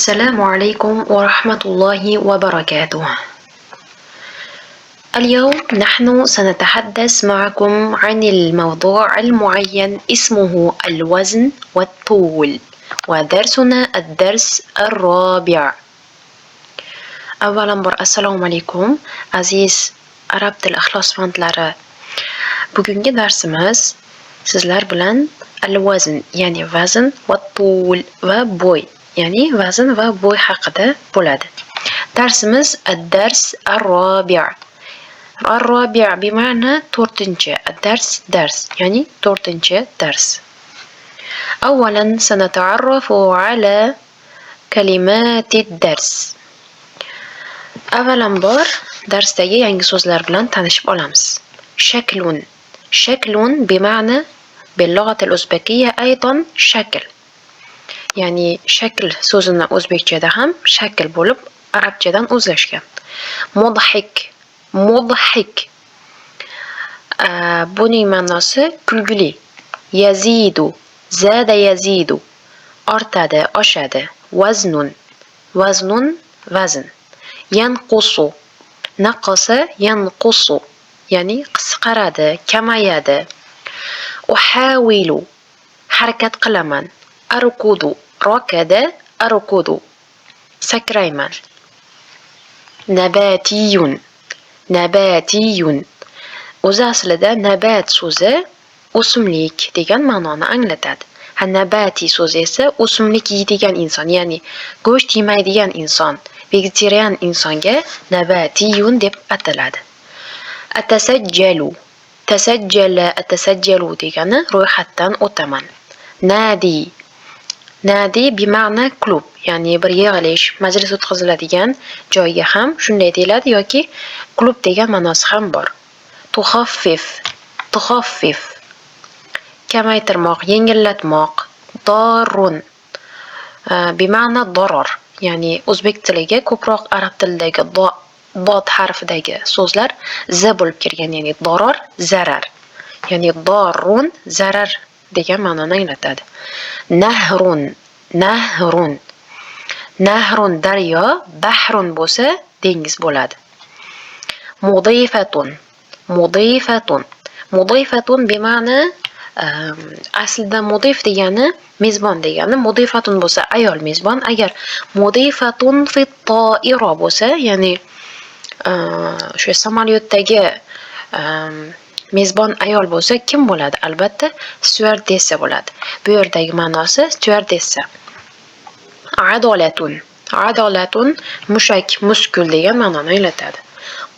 السلام عليكم ورحمة الله وبركاته. اليوم نحن سنتحدث معكم عن الموضوع المعين اسمه الوزن والطول، ودرسنا الدرس الرابع. Avvalambor assalomu alaykum aziz arab til ixlosmandlari. Bugungi darsimiz sizlar bilan al-vazn, ya'ni vazn va tul va bo'y, ya'ni vazn va bo'y haqida bo'ladi. Darsimiz ad-dars ar-rabi'. Ar-rabi' bima'na 4-chi, ad-dars ya'ni 4-chi dars. Avvalan sanata'arrafu ala kalimati ad-dars. Avvalambor darsdagi yangi so'zlar bilan tanishib olamiz. Shaklun. Shaklun bima'na باللغة الأوزبكية أيضا شكل. يعني شكل so'zini o'zbekchada ham shakl bo'lib arabchadan o'zlashgan. Mudhik. Mudhik. Buning ma'nosi kulgili. Yazidu. Zada yazidu. Ortadi, oshadi. Vaznun. Vaznun vazn. Yanqusu. Naqasa yanqusu. Ya'ni qisqaradi, kamayadi. Uhawilu. Harakat qilaman. Arkudu. Rokada arkudu. Sakrayman. Nabatiyun. Nabatiyun. O'zi aslida nabat so'zi o'simlik degan ma'noni anglatadi. Nabati so'zi esa o'simlik yeydigan inson, ya'ni go'sht yemaydigan inson, vegetarian insonga nabatiyun deb ataladi. Atasajjalu. Atasajjalu degani ro'yxatdan o'taman. Nadi. Nadi bima'na klub, ya'ni bir yig'ilish, majlis o'tkaziladigan joyga ham shunday deyiladi yoki klub degan ma'nosi ham bor. Tuhaffif. Tuhaffif. Kamaytirmoq, yengillatmoq. Darun. Bima'na darar, ya'ni o'zbek tiliga ko'proq arab tilidagi dod harfidagi so'zlar z bo'lib kirgan, ya'ni darar, zarar. Ya'ni darun, zarar degan ma'noni anglatadi. Nahrun. Nahrun. Nahrun daryo, bahrun bo'lsa dengiz bo'ladi. Mudifatun. Mudifatun. Mudifatun bima'na aslida mudif degani mezbon degani, mudifatun bo'lsa ayol mezbon. Agar mudifatun fi to'ira bo'lsa, ya'ni o'sha samolyotdagi mezbon ayol bo'lsa kim bo'ladi? Albatta stewardessa bo'ladi. Bu yerdagi ma'nosi stewardessa. Adolatun. Adolatun mushak, muskul degan ma'noni anglatadi.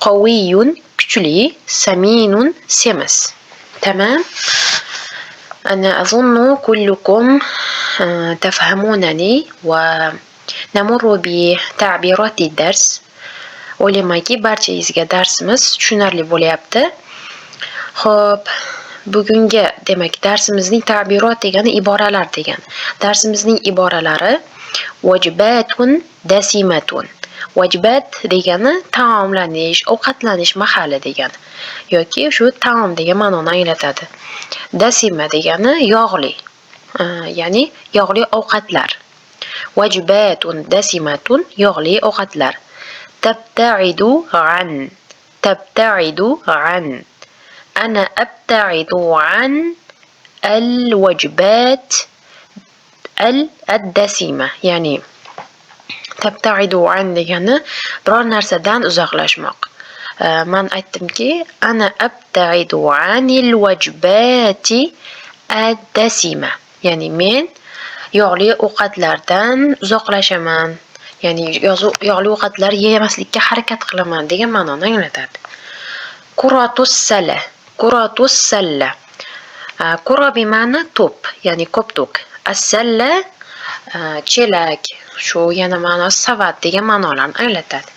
Qawiyun kuchli, saminun semiz. Tamam. أنا أظن كلكم تفهمونني ونمر بتعبيرات الدرس. O'ylaymanki barchangizga darsimiz tushunarli bo'lyapti. Xo'p, bugungi demak darsimizning ta'birot degani iboralar degan. Darsimizning iboralari vajbatun dasimatun. Vajbat degani taomlanish, ovqatlanish mahali degani yoki shu taom degan ma'noni anglatadi. Dasima degani yog'li, ya'ni yog'li ovqatlar. Vajbatun dasimatun yog'li ovqatlar. Tabta'idu an. Tabta'idu an. Ana abta'idu an al-wajbat al-dasima. Ya'ni tabta'idu an degani biror narsadan uzoqlashmoq. Men aytdimki, ana abta'idu anil wajbati ad-dasima. Ya'ni men yog'li ovqatlardan uzoqlashaman. Ya'ni yog'li ovqatlar yemaslikka harakat qilaman degan ma'noni anglatadi. Quratus salla. Quratus salla. Qura bima'na to'p, ya'ni ko'ptuk. As-salla chelak, shu yana ma'nosi savat degan ma'nolarni anglatadi.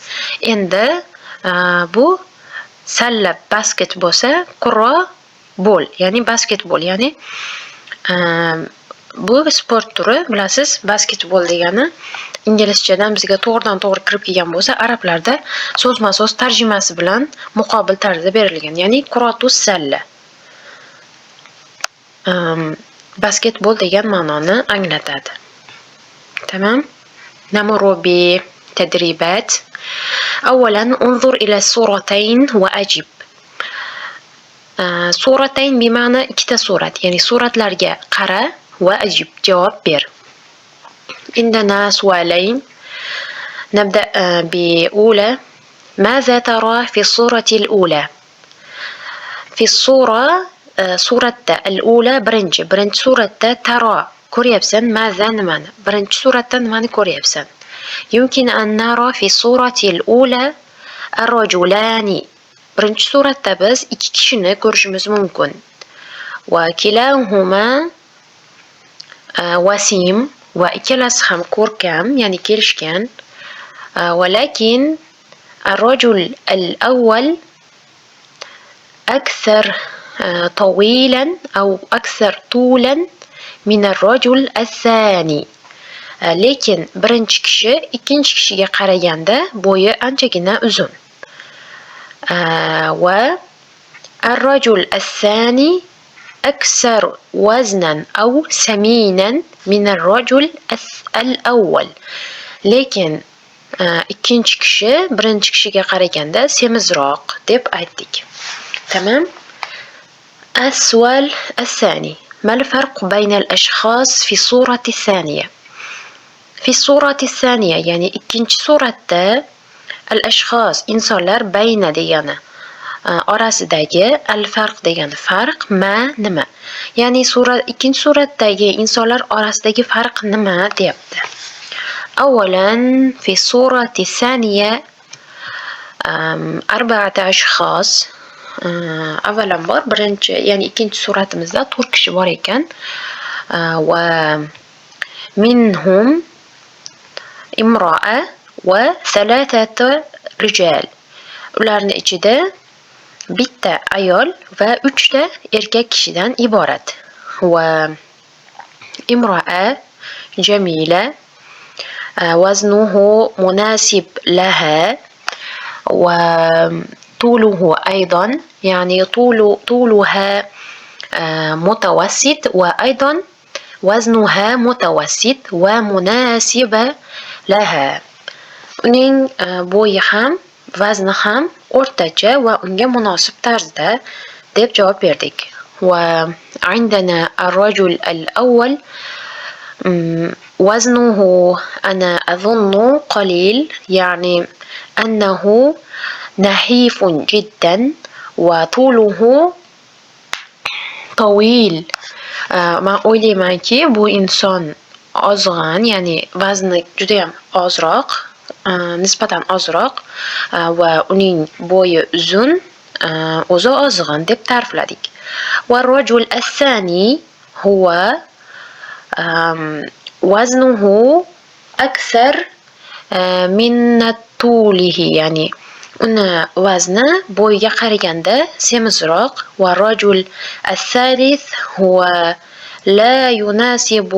Endi bu salla basket bo'lsa, qura bol, ya'ni basketbol, ya'ni bu sport turi, bilasiz, basketbol degani inglizchadan bizga to'g'ridan to'g'ri kirib kelgan bo'lsa, arablarda so'zma-so'z tarjimasi bilan muqobil tarzda berilgan, ya'ni quratus salla. Basketbol degan ma'noni anglatadi. Tamam? نمر بتدريبات. أولا انظر إلى الصورتين وأجب. صورتين بمعنى ikkita surat, ya'ni suratlarga qara va ajib, javob ber. عندنا سؤالين. نبدأ بأولى. ماذا ترى في الصورة الأولى؟ في الصورة صورة الأولى برنج صورة ترى كوريابسن ماذا نماني برنج صورة نماني كوريابسن. يمكن أن نرى في الصورة الأولى الرجلان برنج صورة بس iki kishini ko'rishimiz mumkin. وكلاهما وسيم وإكلاس هم كوركام يعني كيرشكان. ولكن الرجل الأول أكثر طويلا أو أكثر طولا من الرجل الثاني. lekin birinchi kishi ikkinchi kishiga qaraganda bo'yi anchagina uzun. والرجل الثاني أكثر وزنا أو سمينا من الرجل الأول. lekin ikkinchi kishi birinchi kishiga qaraganda semizroq deb aytdik. تمام. السؤال الثاني. ما الفرق بين الأشخاص في الصورة الثانية؟ في الصورة الثانية يعني ikkinchi suratda الأشخاص insonlar bayna degani orasidagi al-farq degani farq nima? Ya'ni ikkinchi suratdagi insonlar orasidagi farq nima deyapti. أولا في الصورة الثانية 4 أشخاص. avvalambor birinchi ya'ni ikkinchi suratimizda 4 kishi bor ekan. ومنهم امرأة و3 رجال. ularning ichida bitta ayol va 3 ta erkak kishidan iborat. وامرأة جميلة وزنه مناسب لها وطوله أيضا يعني طولها متوسط وأيضا وزنها متوسط ومناسب لها. uning bo'yi ham vazni ham o'rtacha va unga munosib tarzda deb javob berdik. وعندنا الرجل الأول وزنه أنا أظن قليل يعني أنه نحيف جدا وطوله طويل. man o'ylaymanki bu inson ozg'in, ya'ni vazni juda ham ozroq, nisbatan ozroq va uning bo'yi uzun, o'zi ozg'in deb ta'rifladik. والرجل الثاني هو وزنه أكثر من طوله يعني uni vazni bo'yiga qaraganda semizroq. والرجل الثالث هو لا يناسب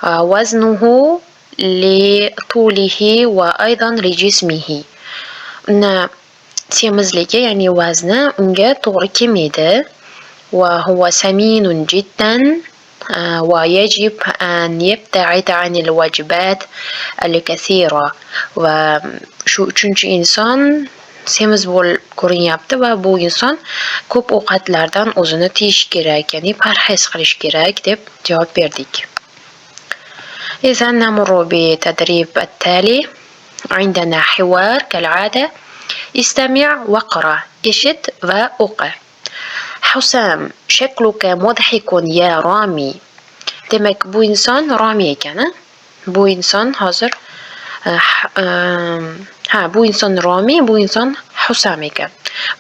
وزنه لطوله وأيضا لجسمه. uni semizligi ya'ni vazni unga to'g'ri kelmaydi. وهو سمين جدا ويجب أن يبتعد عن الوجبات الكثيرة. va shu 3-inson semiz bo'lib ko'rinyapti va bu inson ko'p ovqatlardan o'zini tiyish kerak, ya'ni parhez qilish kerak deb javob berdik. إذا نمر بتدريب التالي. عندنا حوار كالعادة. استمع واقرأ. eshit va o'qi. حسام شكلك مضحك يا رامي. demak bu inson Rami ekan. Bu inson hozir bu inson Rami, bu inson Husam ekan.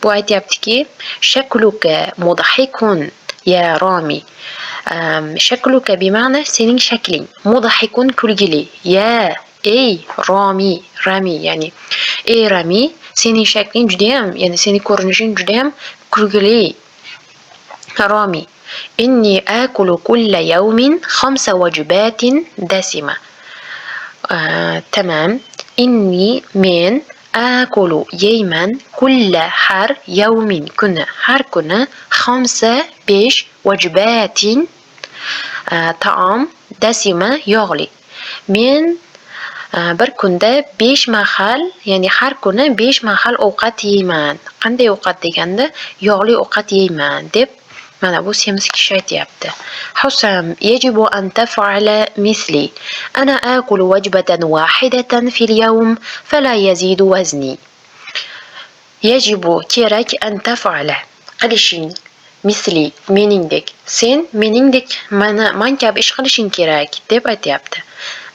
Bu aytayaptiki shakluka mudhahikun ya Rami. shakluka bima'na sening shakling, mudhahikun kulgili, ya ey Rami ya'ni ey Rami sening shakling juda ham, ya'ni sening ko'rinishing juda ham kulgili. رامي إني آكل كل يوم 5 وجبات دسمة. تمام. إني من آكل يوما كل حر يوم كنا حر كنا 5 وجبات طعام دسمة يغلي. من bir kunda 5 mahal, ya'ni har kuni 5 mahal ovqat yeyman. Qanday ovqat deganda, yog'li ovqat yeyman deb mana bu semiz kishi aytyapti. Husam, yajibu an taf'ala misli. Ana akulu wajbatan wahidatan fil yawm fala yazidu wazni. Yajibu kerak an taf'ala qilishing misli meningdek. Sen meningdek man kabi ish qilishing kerak deb aytyapti.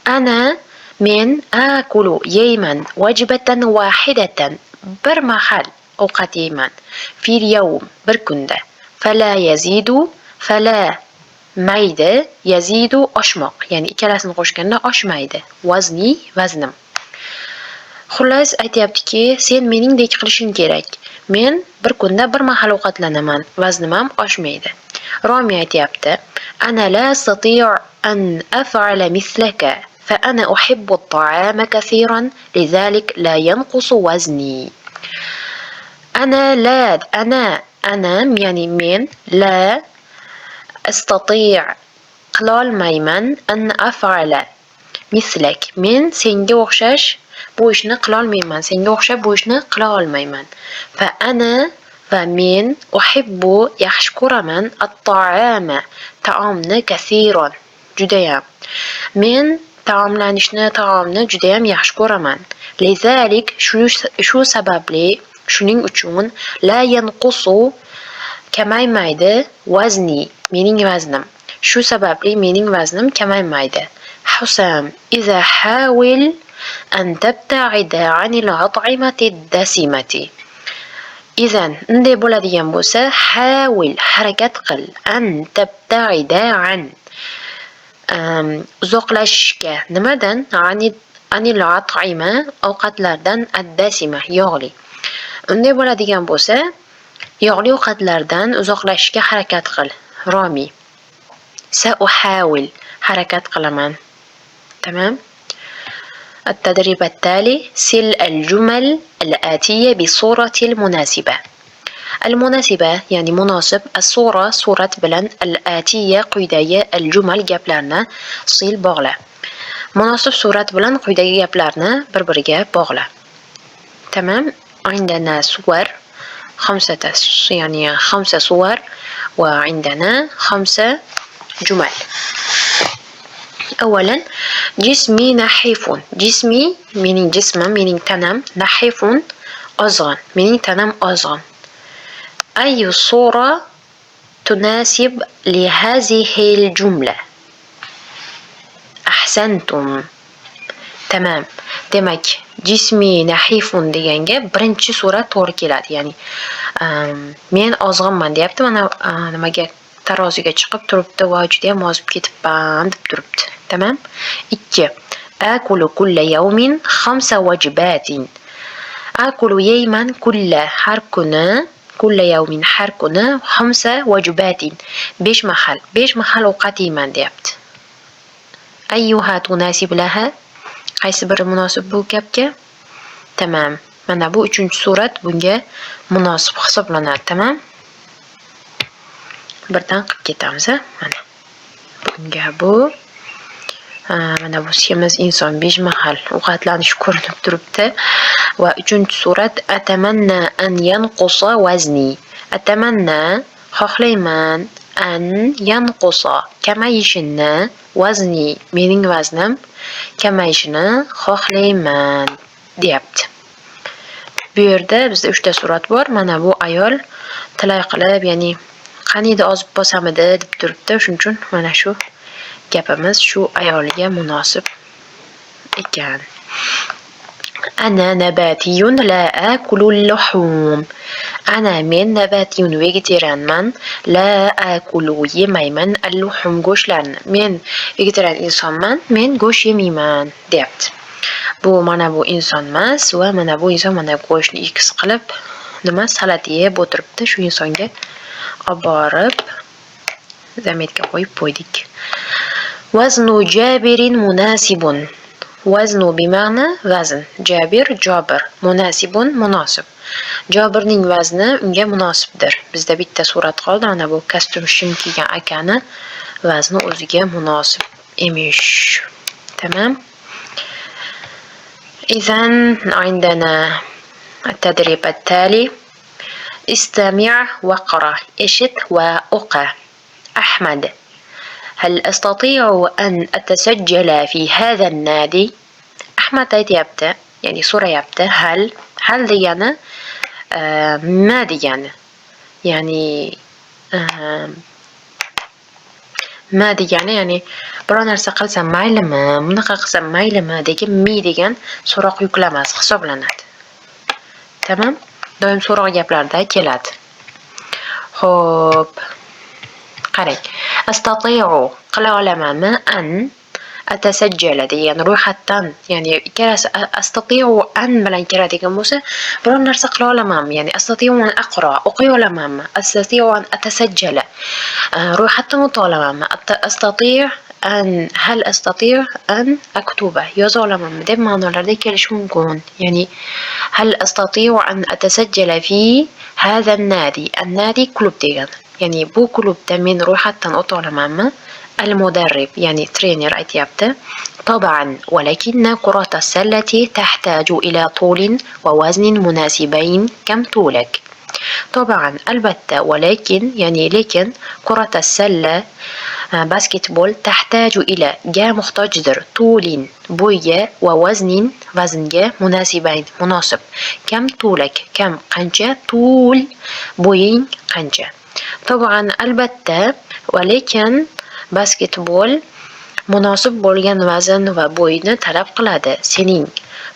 Ana men akulu yeyman wajbatan wahidatan bir mahal ovqat yeyman fil yawm bir kunda. Fala yazidu fala mayda yazidu oshmoq, ya'ni ikkalasini qo'shganda oshmaydi. Vazni vaznim. Xullas aytyaptiki, sen meningdek qilishing kerak. Men bir kunda bir mahal ovqatlanaman, vaznim ham oshmaydi. Romi aytyapti: Ana la astati' an af'ala mithlaka fa ana uhibbu at-ta'ama kathiran lidhalik la yanqusu wazni. Ana ya'ni men la astati' qilolmayman an af'ala mislak. Men senga o'xshash bu ishni qilolmayman. Senga o'xshab bu ishni qila olmayman. Fa ana va men uhibbu yaxshi ko'raman at-ta'ama taomni kathiron judayam. Men taomni judayam yaxshi ko'raman. Lizalik shu sababli shuning uchun la yanqusu kamaymaydi vazni mening vaznim. Shu sababli mening vaznim kamaymaydi. Husam, iza hawil an tabta'ida 'anil at'imati ad-dasimati. Izan unday bo'ladigan bo'lsa, hawil harakat qil, an tabta'ida 'an uzoqlashishga nimadan? Anil at'ima ovqatlardan ad-dasima yog'li. Unday bo'ladigan bo'lsa, yog'li ovqatlardan uzoqlashishga harakat qil. Romi. Sa'uhawil harakat qilaman. Tamam. التدريب التالي سل الجمل الآتية بصورة المناسبة. المناسبة يعني مناسب. الصورة صورة بلن. الآتية قيدية. الجمل جابلارنا صيل بغلة. مناسب صورة بلن قيدية جابلارنا بربرجة بغلة. تمام. عندنا صور يعني 5 صور وعندنا 5 جمل. أولا جسمي نحيف. جسمي meaning جسمم meaning تنم. نحيف أصغن meaning تنم أصغن. أي صورة تناسب لهذه الجملة؟ أحسنتم. تمام. Demak, jismi nahifun deganga birinchi sura to'g'ri keladi. Ya'ni men ozg'inman deyapti. Mana nimaga taroziga chiqib turibdi va juda ham ozib ketibman deb turibdi. Tamam? 2. Akulu kulla yawmin 5 wajbatin. Akulu yeyman kulla har kuni, kulla yawmin har kuni 5 wajbatin 5 mahal. 5 mahal ovqat yeyman deyapti. Ayyuha tunasib laha? Qaysi biri munosib bu gapga? Tamam. Mana bu 3-surat bunga munosib hisoblanadi. Tamam? Birdan qilib ketamiz. Mana. Bunga bu mana bu semiz inson 5 mahal ovqatlanish ko'rinib turibdi. Va 3-surat atamanna an yanqusa wazni. Atamanna xohlayman an yanqusa kamayishini vazni mening vaznim kamayishini xohlayman deyapti. Bu yerda bizda 3 ta surat bor. Mana bu ayol tilay qilib, ya'ni qaniydi ozib bosamidi deb turibdi. Shuning uchun mana shu gapimiz shu ayolga munosib ekan. Ana nabatiyun la akulu al-luhum. Ana men nabatiyun vegetarianman, la akulu yemayman al-luhum go'shtlarni. Men vegetarian insonman, men go'sht yemayman deyapti. Bu mana bu inson emas va mana bu inson mana go'shtni X qilib nima salat yeb o'tiribdi. Shu insonga olib borib zametga qo'yib qo'ydik. Vaznu jabirin munasibun. Vaznu bima'na vazn. Jabir jobir. Munasibun munosib. Jobirning vazni unga munosibdir. Bizda bitta surat qoldi. Mana bu kostyum shim kiygan akani vazni o'ziga munosib emish. Tamam. إذن عندنا التدريب التالي: استمع واقرأ. اشت وأقرأ. أحمد: هل أستطيع أن أتسجل في هذا النادي؟ أحمد يبدأ يعني صورة يبدأ هل ديانا ما ديانا يعني ما ديانا يعني برانر سقل سماي لما منقق سماي لما ديك مي ديgan so'roq yuklamas hisoblanadi. Tamam? Doim so'roq gaplarda keladi. Xo'p. qarang. Astati'u qila olamanmi an atasajjala degan ro'yxatdan ya'ni ikkalasi astati'u an bilan keladigan bo'lsa biror narsa qila olamanmi ya'ni astati'u an aqra o'qiy olamanmi astati'u an atasajjala ro'yxatdan o'ta olamanmi astati' an hal astati' an aktuba yoza olamanmi deb ma'nolarda kelishi mumkin. Ya'ni hal astati'u an atasajjala fi hadha an-nadi. An-nadi klub degani. Yani bu klubda men ro'yxatdan o'ta olamanmi? المدرب يعني ترينر aytyapti. طبعا ولكن كرة السلة تحتاج إلى طول ووزن مناسبين. كم طولك؟ طبعا البتة ولكن يعني لكن كرة السلة باسكتبول تحتاج إلى جا محتاجدر طول بوية ووزن وزنجة مناسبين مناسب. كم طولك؟ كم قنجة طول بوين قنجة. طبعا البتة ولكن basketbol munosib bo'lgan vazn va bo'yni talab qiladi. Sening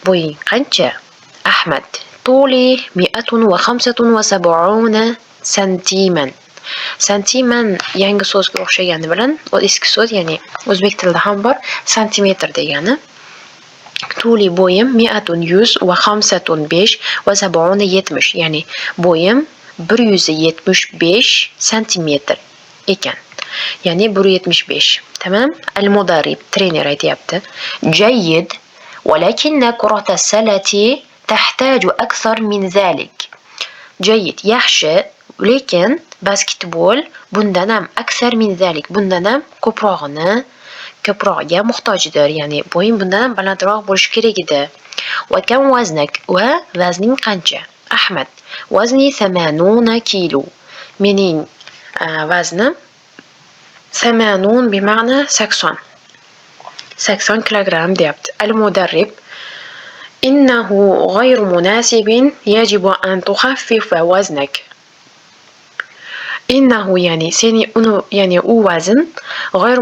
bo'ying qancha? Ahmad: Tuli 175 santiman. Santiman yangi so'zga o'xshagani bilan eski so'z, ya'ni o'zbek tilida ham bor, santimetr degani. Tuli bo'yim 175 va 70, ya'ni bo'yim 175 santimetr ekan. يعني 175. تمام. المدرب ترينر aytyapti. جيد ولكن كرة السلة تحتاج أكثر من ذلك. جيد yaxshi lekin basketbol bundan ham أكثر من ذلك bundan ham ko'prog'iga muhtojdir. Ya'ni bo'yin bundan ham balandroq bo'lishi kerak edi. وكم وزنك va vazning qancha? Ahmad: وزني 80 كيلو. mening vaznim 80 بمعنى 80 كيلوغرام ديابت. المدرب: إنه غير مناسب يجب أن تخفف وزنك. إنه يعني سيني يعني وزن غير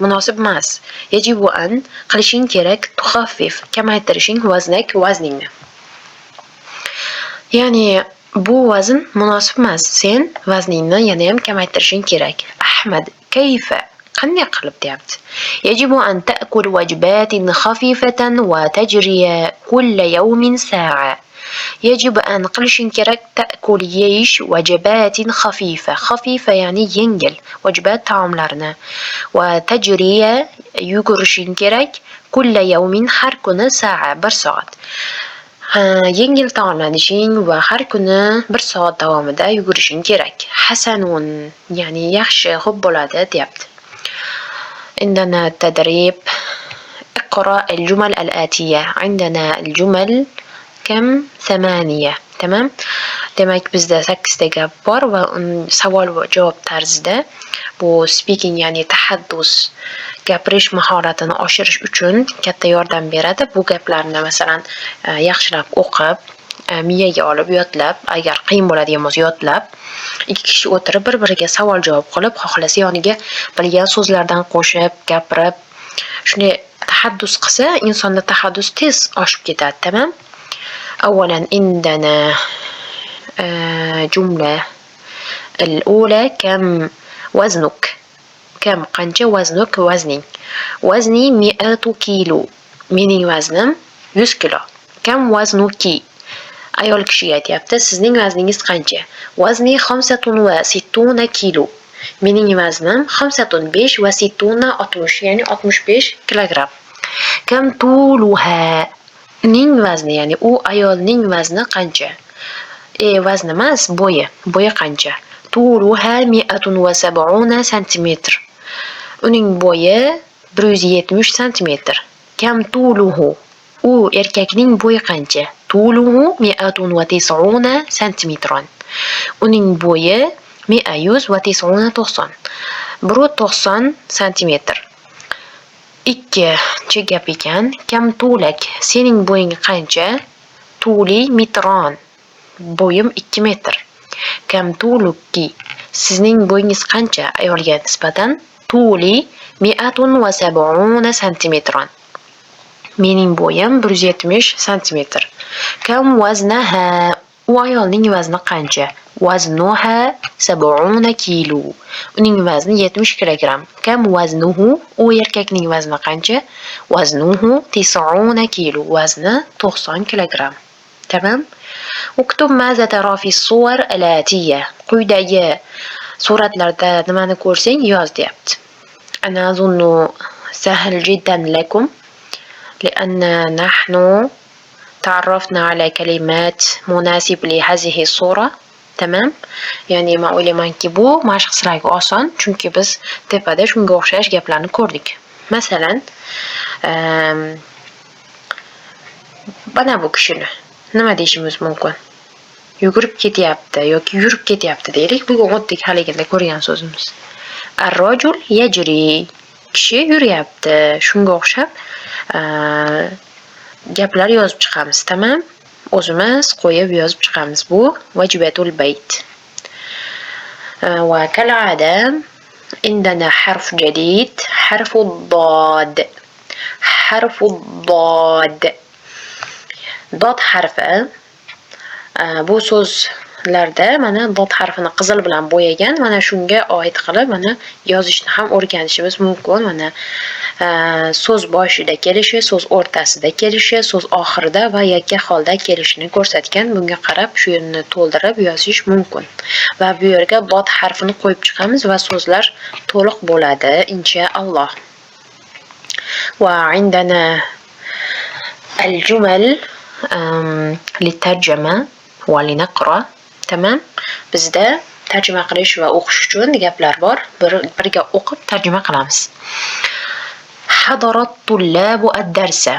مناسب ماس يجب أن قلشين كيرك تخفف كما ترشين وزنك وزننا يعني bu vazn munosib emas. Sen vazningni yana ham kamaytirishing kerak. Ahmad: كيف؟ qanday qilib deyapti. يجب أن تأكل وجبات خفيفة وتجري كل يوم ساعة. يجب أن qilishing kerak تأكل yeyish وجبات خفيفة. خفيفة يعني yengil وجبات taomlarni. وتجري yugurishing kerak كل يوم har kuni ساعة 1 soat. Yengil taomlanishing va har kuni 1 soat davomida yugurishing kerak. Hasanun ya'ni yaxshi, xo'p bo'ladi deyapti. عندنا التدريب. اقرأ الجمل الآتية. عندنا الجمل كم 8. تمام. demak bizda 8 ta gap bor va savol va javob tarzida bu speaking ya'ni tahaddus gapirish mahoratini oshirish uchun katta yordam beradi. Bu gaplarni masalan yaxshilab o'qib, miyaga olib yodlab, agar qiyin bo'ladigan bo'lsa yodlab, ikki kishi o'tirib bir-biriga savol javob qilib, xohlasa yoniga bilgan so'zlardan qo'shib, gapirib, shunday tahaddus qilsa, insonda tahaddus tez oshib ketadi, tamam? أولا عندنا جملة الأولى كم وزنك. كم قنچه وزنك وزني. وزني 100 كيلو. mening vaznim 100 kilo. كم وزنك. ayol kishi aytyapti, sizning vazningiz qancha? Vazni 65 kilo. mening vaznim 65 va 60 ya'ni 65 kilogramm. Kam tuluha. ning vazni ya'ni u ayolning vazni qancha? Vazni emas, bo'yi. Bo'yi qancha? Tuluha 170 santimetr. Uning bo'yi 170 santimetr. Kam tuluhu. U erkakning bo'yi qancha? Tuluhu 190 santimetron. Uning bo'yi 190. 190 santimetr. Ikkinchi gap ekan. Kam tulak. Sening bo'ying qancha? Tuli metron. Bo'yim 2 metr. Kam tulukki. Sizning bo'yingiz qancha? Ayolga nisbatan tuli 170 santimetron. Mening bo'yim 170 santimetr. Kam vaznaha. U ayolning vazni qancha? Vaznuha 70 kilo. Uning vazni 70 kilogramm. Kam vaznuhu. U erkakning vazni qancha? Vaznuhu 90 kilo. Vazni 90 kilogramm. Tamam? Uktub maza tara fi suwar al-atiyya. Quyidagi suratlarda nimani ko'rsang yoz deyapti. Ana azunnu sahl jiddan lakum لأن نحن تعرفنا على كلمات مناسب لهذه الصورة. Tamam? Ya'ni men o'ylaymanki bu mashq sizlarga oson, chunki biz tepada shunga o'xshash gaplarni ko'rdik. Masalan, mana bu kishini nima deyishimiz mumkin? Yugurib ketyapti yoki yurib ketyapti deylik. Bu o'tdik haligida ko'rgan so'zimiz. Ar-rajul yajri. Kishi yuryapti. Shunga o'xshab gaplar yozib chiqamiz, tamam? O'zimiz qo'yib yozib chiqamiz. Bu vajibatul bayt. Va kal'ada indana harf jadid, harfu dod. Harfu dod. Dod harfi bu so'zlarda mana dod harfini qizil bilan bo'yagan, mana shunga oid qilib mana yozishni ham o'rganishimiz mumkin. Mana so'z boshida kelishi, so'z o'rtasida kelishi, so'z oxirida va yakka holda kelishini ko'rsatgan. Bunga qarab shu yerni to'ldirib yozish mumkin. Va bu yerga dod harfini qo'yib chiqamiz va so'zlar to'liq bo'ladi inshaalloh. Va indana al-jumal litarjama va linaqra. Tamam? Bizda tarjima qilish va o'qish uchun gaplar bor. Birga o'qib tarjima qilamiz. Hadarat tullabu ad-darsa.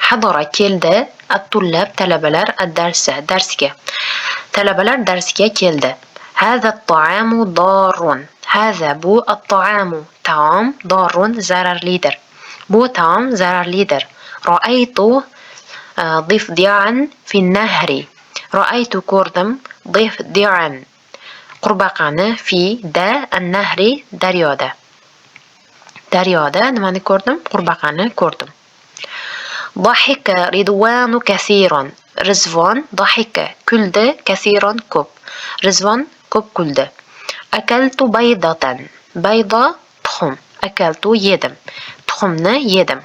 Hadara keldi, at-tullab talabalar ad-darsa darsga. Talabalar darsga keldi. Hada at-ta'amu darrun. Hada bu at-ta'amu taom darrun zararlidir. Bu taom zararlidir. Ra'aytu ضفدعا في النهر. رأيت ko'rdim ضفدعا qurbaqani fi da an-nahri daryoda. Daryoda nimani ko'rdim? Qurbaqani ko'rdim. Dahika Ridvanu kasiran. Rizvon dahika kuldi, kasiran ko'p. Rizvon ko'p kuldi. Akaltu baydatan. Bayda tuxum. Akaltu yedim. Tuxumni yedim.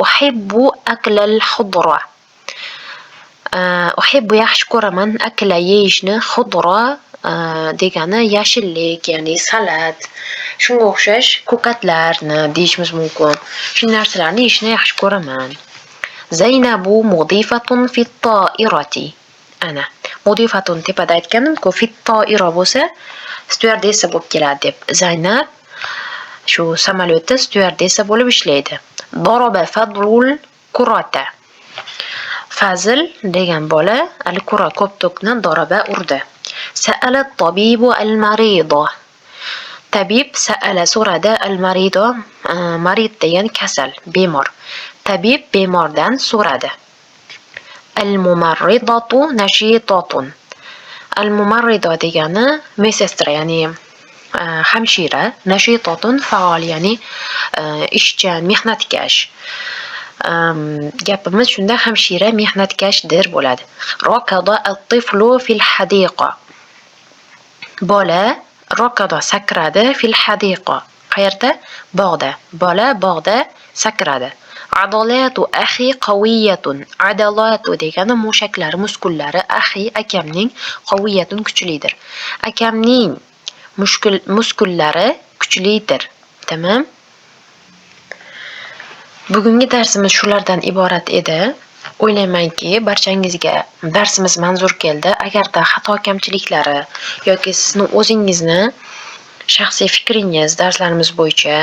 Uhibbu aklal xudra. Uhibbu yaxshi ko'raman akla yeyishni, xudra degani yashillik, ya'ni salat, shunga o'xshash ko'katlarni deyishimiz mumkin. Shu narsalarni yeyishni yaxshi ko'raman. Zaynabu mudifatun fit ta'irati. Ana, mudifatun tepada aytganim-ku, fit ta'ira bo'lsa stewardessa bo'lib keladi deb. Zaynab shu samolyotda stewardessa bo'lib ishlaydi. Doroba fadlul kurata. Fazil degan bola al-kura ko'ptokni doroba urdi. Sa'ala at-tabibu al-marida. Tabib sa'ala so'radi al-marida, marid degan kasal, bemor. Tabib bemordan so'radi. Al-mumarridatu nashitatun. Al-mumarrida degani mesestra, ya'ni hamshira, nashitatun faol, ya'ni ishchan, mehnatkash. Gapimiz shunda hamshira mehnatkashdir bo'ladi. Rokada at-tiflu fil hadiqa. Bola rokada sakradi fil hadiqa. Qayerda? Bog'da. Bola bog'da sakradi. Adolatu akhi qawiyatun. Adolatu degani mushaklari, muskullari, akhi akamning qawiyatun kuchlidir. Akamning muskullari kuchlidir. Tamam? Bugungi darsimiz shulardan iborat edi. O'ylaymanki, barchangizga darsimiz manzur keldi. Agarda xato kamchiliklari yoki sizni o'zingizni shaxsiy fikringiz darslarimiz bo'yicha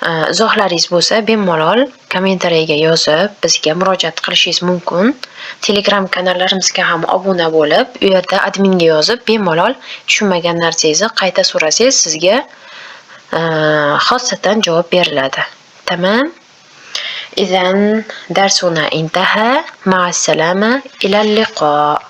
izohlaringiz bo'lsa, bemalol kommentariyaga yozib, bizga murojaat qilishingiz mumkin. Telegram kanallarimizga ham obuna bo'lib, u yerda adminga yozib, bemalol tushunmagan narsangizni qayta so'rasangiz, sizga xosatan javob beriladi. Tamam? إذن درسنا انتهى. مع السلامة. إلى اللقاء.